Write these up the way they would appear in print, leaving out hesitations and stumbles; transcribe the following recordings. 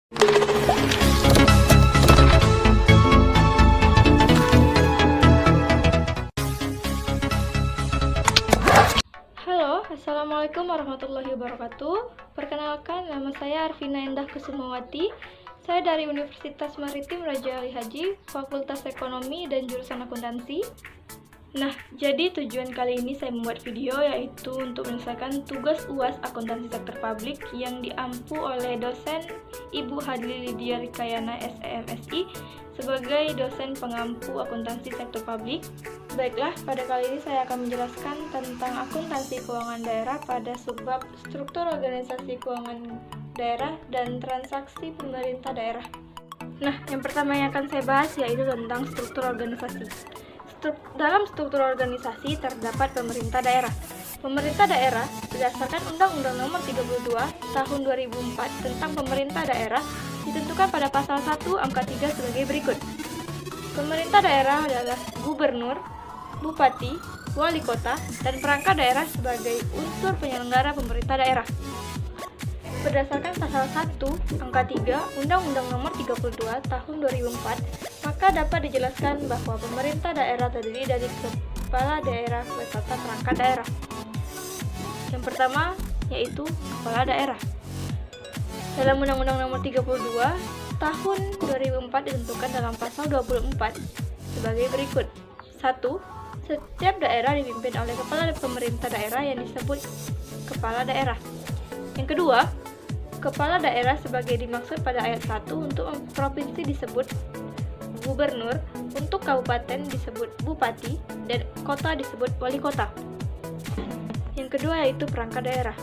Halo, Assalamualaikum warahmatullahi wabarakatuh. Perkenalkan, nama saya Arvina Endah Kusumawati. Saya dari Universitas Maritim Raja Ali Haji, Fakultas Ekonomi dan jurusan Akuntansi. Nah, jadi tujuan kali ini saya membuat video yaitu untuk menyelesaikan tugas UAS Akuntansi Sektor Publik yang diampu oleh dosen Ibu Hadli Lydia Rikayana SEMSI sebagai dosen pengampu akuntansi sektor publik. Baiklah, pada kali ini saya akan menjelaskan tentang akuntansi keuangan daerah pada subbab struktur organisasi keuangan daerah dan transaksi pemerintah daerah. Nah, yang pertama yang akan saya bahas yaitu tentang struktur organisasi. Dalam struktur organisasi terdapat pemerintah daerah. Pemerintah daerah berdasarkan Undang-Undang Nomor 32 Tahun 2004 tentang Pemerintah Daerah ditentukan pada pasal 1 angka 3 sebagai berikut. Pemerintah daerah adalah gubernur, bupati, wali kota, dan perangkat daerah sebagai unsur penyelenggara pemerintah daerah. Berdasarkan pasal 1 angka 3 Undang-Undang Nomor 32 Tahun 2004, maka dapat dijelaskan bahwa pemerintah daerah terdiri dari kepala daerah beserta perangkat daerah. Yang pertama yaitu kepala daerah. Dalam Undang-Undang Nomor 32 Tahun 2004 ditentukan dalam pasal 24 sebagai berikut. 1. Setiap daerah dipimpin oleh kepala pemerintah daerah yang disebut kepala daerah. Yang kedua, kepala daerah sebagai dimaksud pada ayat 1 untuk provinsi disebut gubernur, untuk kabupaten disebut bupati, dan kota disebut wali kota. Yang kedua yaitu perangkat daerah.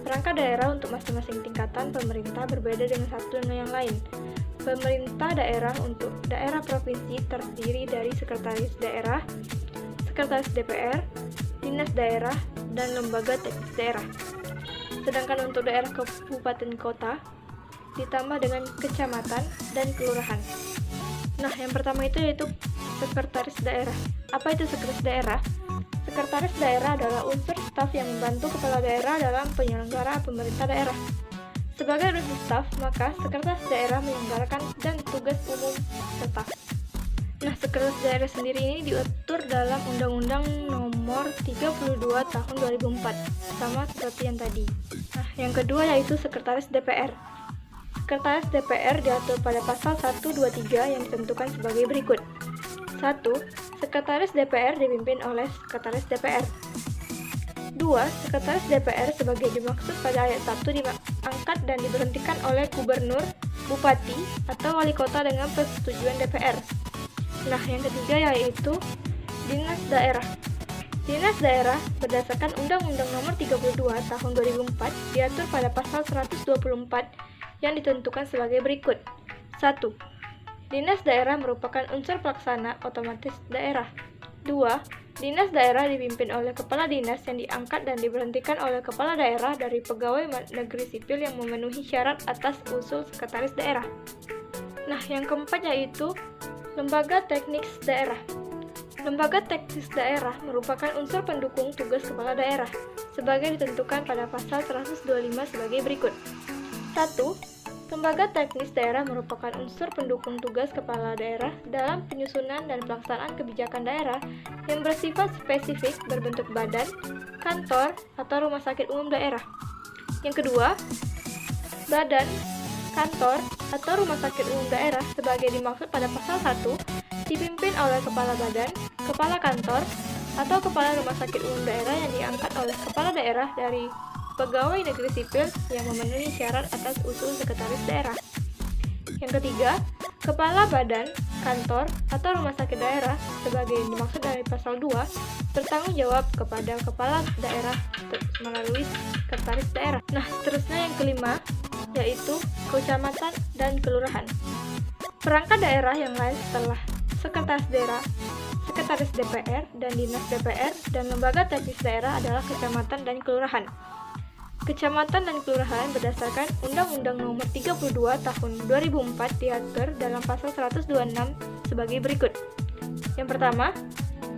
Perangkat daerah untuk masing-masing tingkatan pemerintah berbeda dengan satu dengan yang lain. Pemerintah daerah untuk daerah provinsi terdiri dari sekretaris daerah, sekretaris DPR, dinas daerah, dan lembaga teknis daerah. Sedangkan untuk daerah kabupaten kota ditambah dengan kecamatan dan kelurahan. Nah, yang pertama itu yaitu sekretaris daerah. Apa itu sekretaris daerah? Sekretaris daerah adalah unsur staf yang membantu kepala daerah dalam penyelenggara pemerintah daerah. Sebagai unsur staf, maka sekretaris daerah menyelenggarakan dan tugas umum staf. Nah, sekretaris daerah sendiri ini diatur dalam Undang-Undang Nomor 32 Tahun 2004, sama seperti yang tadi. Nah, yang kedua yaitu sekretaris DPR. Sekretaris DPR diatur pada pasal 123 yang ditentukan sebagai berikut. 1. Sekretaris DPR dipimpin oleh sekretaris DPR. 2. Sekretaris DPR sebagai dimaksud pada ayat 1 diangkat dan diberhentikan oleh gubernur, bupati, atau wali kota dengan persetujuan DPR. Nah, yang ketiga yaitu dinas daerah. Dinas daerah berdasarkan Undang-Undang Nomor 32 Tahun 2004 diatur pada pasal 124 yang ditentukan sebagai berikut. 1. Dinas daerah merupakan unsur pelaksana otomatis daerah. 2. Dinas daerah dipimpin oleh kepala dinas yang diangkat dan diberhentikan oleh kepala daerah dari pegawai negeri sipil yang memenuhi syarat atas usul sekretaris daerah. Nah, yang keempat yaitu lembaga teknis daerah. Lembaga teknis daerah merupakan unsur pendukung tugas kepala daerah, sebagai ditentukan pada pasal 125 sebagai berikut. 1. Lembaga teknis daerah merupakan unsur pendukung tugas kepala daerah dalam penyusunan dan pelaksanaan kebijakan daerah yang bersifat spesifik berbentuk badan, kantor, atau rumah sakit umum daerah. Yang kedua, badan, kantor, atau rumah sakit umum daerah sebagai dimaksud pada pasal 1 dipimpin oleh kepala badan, kepala kantor, atau kepala rumah sakit umum daerah yang diangkat oleh kepala daerah dari pegawai negeri sipil yang memenuhi syarat atas usul sekretaris daerah. Yang ketiga, kepala badan, kantor, atau rumah sakit daerah sebagai yang dimaksud dari pasal 2 bertanggung jawab kepada kepala daerah melalui sekretaris daerah. Nah, seterusnya yang kelima yaitu kecamatan dan kelurahan. Perangkat daerah yang lain setelah sekretaris daerah, sekretaris DPR, dan dinas DPR, dan lembaga teknis daerah adalah kecamatan dan kelurahan. Kecamatan dan kelurahan berdasarkan Undang-Undang Nomor 32 Tahun 2004 diatur dalam pasal 126 sebagai berikut. Yang pertama,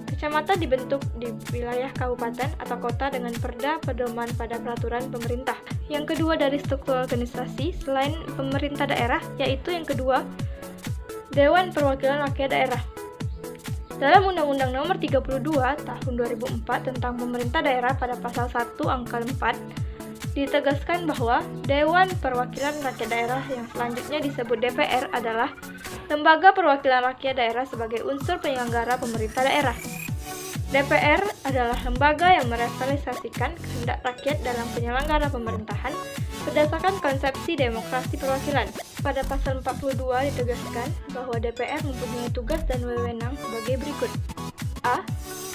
kecamatan dibentuk di wilayah kabupaten atau kota dengan perda pedoman pada peraturan pemerintah. Yang kedua dari struktur organisasi selain pemerintah daerah, yaitu yang kedua, Dewan Perwakilan Rakyat Daerah. Dalam Undang-Undang Nomor 32 Tahun 2004 tentang Pemerintah Daerah pada pasal 1 angka 4 ditegaskan bahwa Dewan Perwakilan Rakyat Daerah yang selanjutnya disebut DPR adalah lembaga perwakilan rakyat daerah sebagai unsur penyelenggara pemerintah daerah. DPR adalah lembaga yang merealisasikan kehendak rakyat dalam penyelenggaraan pemerintahan berdasarkan konsepsi demokrasi perwakilan. Pada pasal 42 ditegaskan bahwa DPR mempunyai tugas dan wewenang sebagai berikut. A.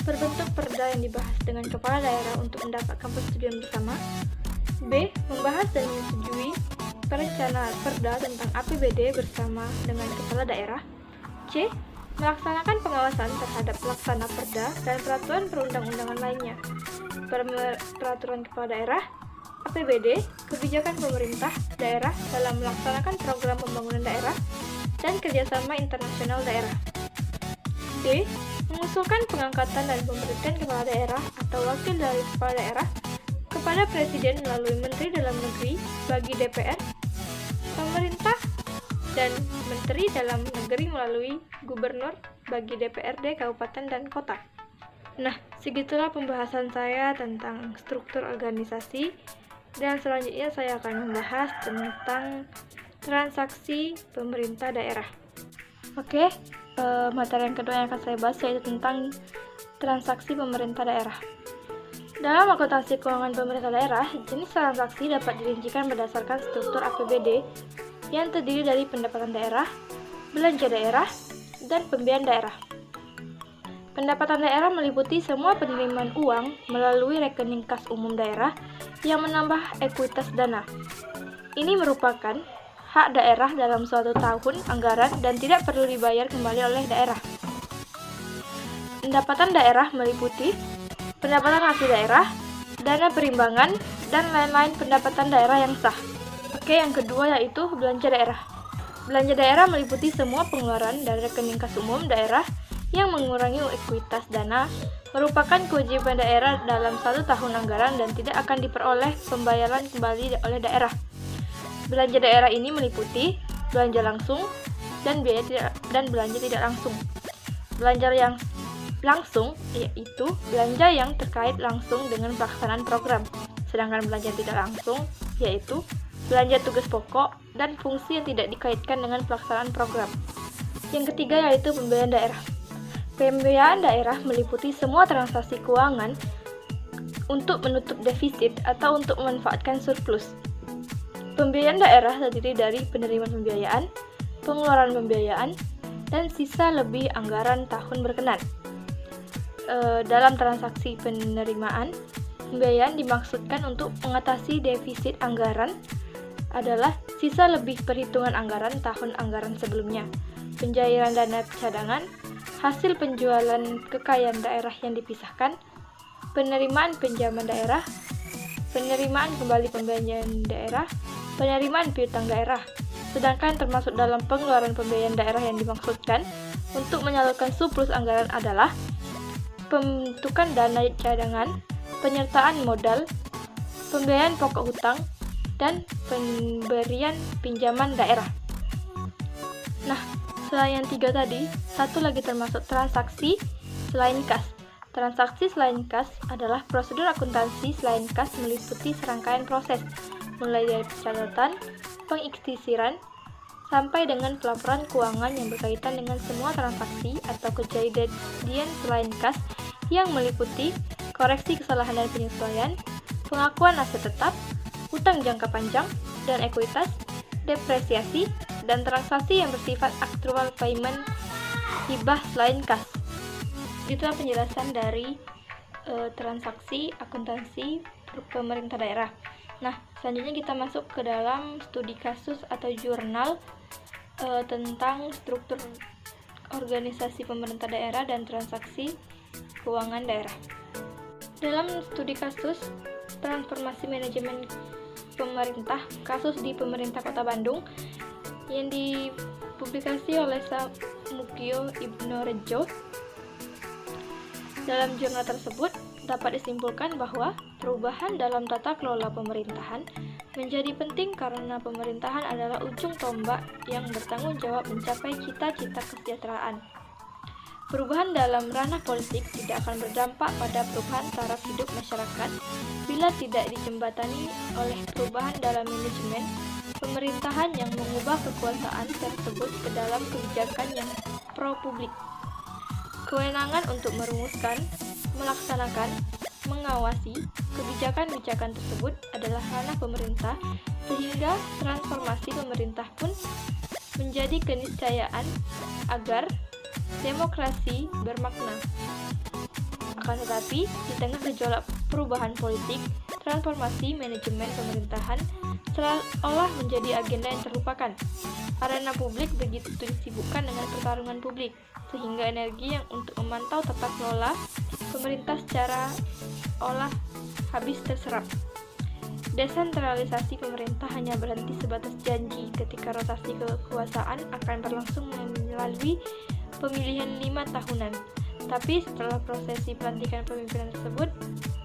Berbentuk perda yang dibahas dengan kepala daerah untuk mendapatkan persetujuan bersama. B. Membahas dan menyetujui perencanaan perda tentang APBD bersama dengan kepala daerah. C. Melaksanakan pengawasan terhadap pelaksana perda dan peraturan perundang-undangan lainnya. Peraturan kepala daerah, APBD, kebijakan pemerintah daerah dalam melaksanakan program pembangunan daerah, dan kerjasama internasional daerah. D. Mengusulkan pengangkatan dan pemberhentian kepala daerah atau wakil dari kepala daerah kepada Presiden melalui Menteri Dalam Negeri bagi DPR, pemerintah, dan Menteri Dalam Negeri melalui Gubernur bagi DPRD Kabupaten dan Kota. Nah, segitulah pembahasan saya tentang struktur organisasi, dan selanjutnya saya akan membahas tentang transaksi pemerintah daerah. Oke, materi yang kedua yang akan saya bahas yaitu tentang transaksi pemerintah daerah. Dalam akuntansi keuangan pemerintah daerah, jenis transaksi dapat dirincikan berdasarkan struktur APBD yang terdiri dari pendapatan daerah, belanja daerah, dan pembiayaan daerah. Pendapatan daerah meliputi semua penerimaan uang melalui rekening kas umum daerah yang menambah ekuitas dana. Ini merupakan hak daerah dalam suatu tahun anggaran dan tidak perlu dibayar kembali oleh daerah. Pendapatan daerah meliputi pendapatan asli daerah, dana perimbangan, dan lain-lain pendapatan daerah yang sah. Oke, yang kedua yaitu belanja daerah. Belanja daerah meliputi semua pengeluaran dari rekening kas umum daerah yang mengurangi ekuitas dana, merupakan kewajiban daerah dalam satu tahun anggaran dan tidak akan diperoleh pembayaran kembali oleh daerah. Belanja daerah ini meliputi belanja langsung dan belanja tidak langsung. Belanja yang langsung yaitu belanja yang terkait langsung dengan pelaksanaan program, sedangkan belanja tidak langsung yaitu belanja tugas pokok dan fungsi yang tidak dikaitkan dengan pelaksanaan program. Yang ketiga yaitu pembiayaan daerah. Pembiayaan daerah meliputi semua transaksi keuangan untuk menutup defisit atau untuk memanfaatkan surplus. Pembiayaan daerah terdiri dari penerimaan pembiayaan, pengeluaran pembiayaan, dan sisa lebih anggaran tahun berkenan. Dalam transaksi penerimaan, pembiayaan dimaksudkan untuk mengatasi defisit anggaran adalah sisa lebih perhitungan anggaran tahun anggaran sebelumnya, pencairan dana cadangan, hasil penjualan kekayaan daerah yang dipisahkan, penerimaan pinjaman daerah, penerimaan kembali pembelanjaan daerah, penerimaan piutang daerah. Sedangkan termasuk dalam pengeluaran pembiayaan daerah yang dimaksudkan untuk menyalurkan surplus anggaran adalah pembentukan dana cadangan, penyertaan modal, pembiayaan pokok hutang, dan pemberian pinjaman daerah. Nah, selain yang tiga tadi, satu lagi termasuk transaksi selain kas. Transaksi selain kas adalah prosedur akuntansi selain kas meliputi serangkaian proses, mulai dari pencatatan, pengikhtisaran, sampai dengan pelaporan keuangan yang berkaitan dengan semua transaksi atau kejadian selain kas yang meliputi koreksi kesalahan dan penyesuaian, pengakuan aset tetap, utang jangka panjang, dan ekuitas, depresiasi, dan transaksi yang bersifat actual payment hibah selain kas. Itulah penjelasan dari transaksi akuntansi pemerintah daerah. Nah, selanjutnya kita masuk ke dalam studi kasus atau jurnal tentang struktur organisasi pemerintah daerah dan transaksi keuangan daerah. Dalam studi kasus transformasi manajemen pemerintah, kasus di pemerintah Kota Bandung yang dipublikasi oleh Samukyo Ibnorejo. Dalam jurnal tersebut dapat disimpulkan bahwa perubahan dalam tata kelola pemerintahan menjadi penting karena pemerintahan adalah ujung tombak yang bertanggung jawab mencapai cita-cita kesejahteraan. Perubahan dalam ranah politik tidak akan berdampak pada perubahan taraf hidup masyarakat bila tidak dijembatani oleh perubahan dalam manajemen pemerintahan yang mengubah kekuasaan tersebut ke dalam kebijakan yang pro-publik. Kewenangan untuk merumuskan, melaksanakan, mengawasi kebijakan-kebijakan tersebut adalah ranah pemerintah, sehingga transformasi pemerintah pun menjadi keniscayaan agar demokrasi bermakna. Akan tetapi, di tengah gejolak perubahan politik, transformasi manajemen pemerintahan seolah menjadi agenda yang terlupakan. Arena publik begitu disibukkan dengan pertarungan publik, sehingga energi yang untuk memantau tata kelola pemerintah secara olah habis terserap. Desentralisasi pemerintah hanya berhenti sebatas janji ketika rotasi kekuasaan akan berlangsung melalui pemilihan 5 tahunan. Tapi setelah prosesi pelantikan pemimpinan tersebut,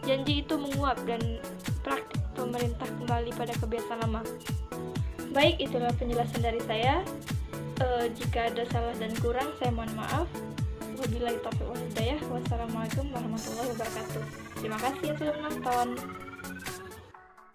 janji itu menguap dan praktik pemerintah kembali pada kebiasaan lama. Baik, itulah penjelasan dari saya. Jika ada salah dan kurang, saya mohon maaf. Wabillahi taufiq wal hidayah. Wassalamualaikum warahmatullahi wabarakatuh. Terima kasih yang sudah menonton.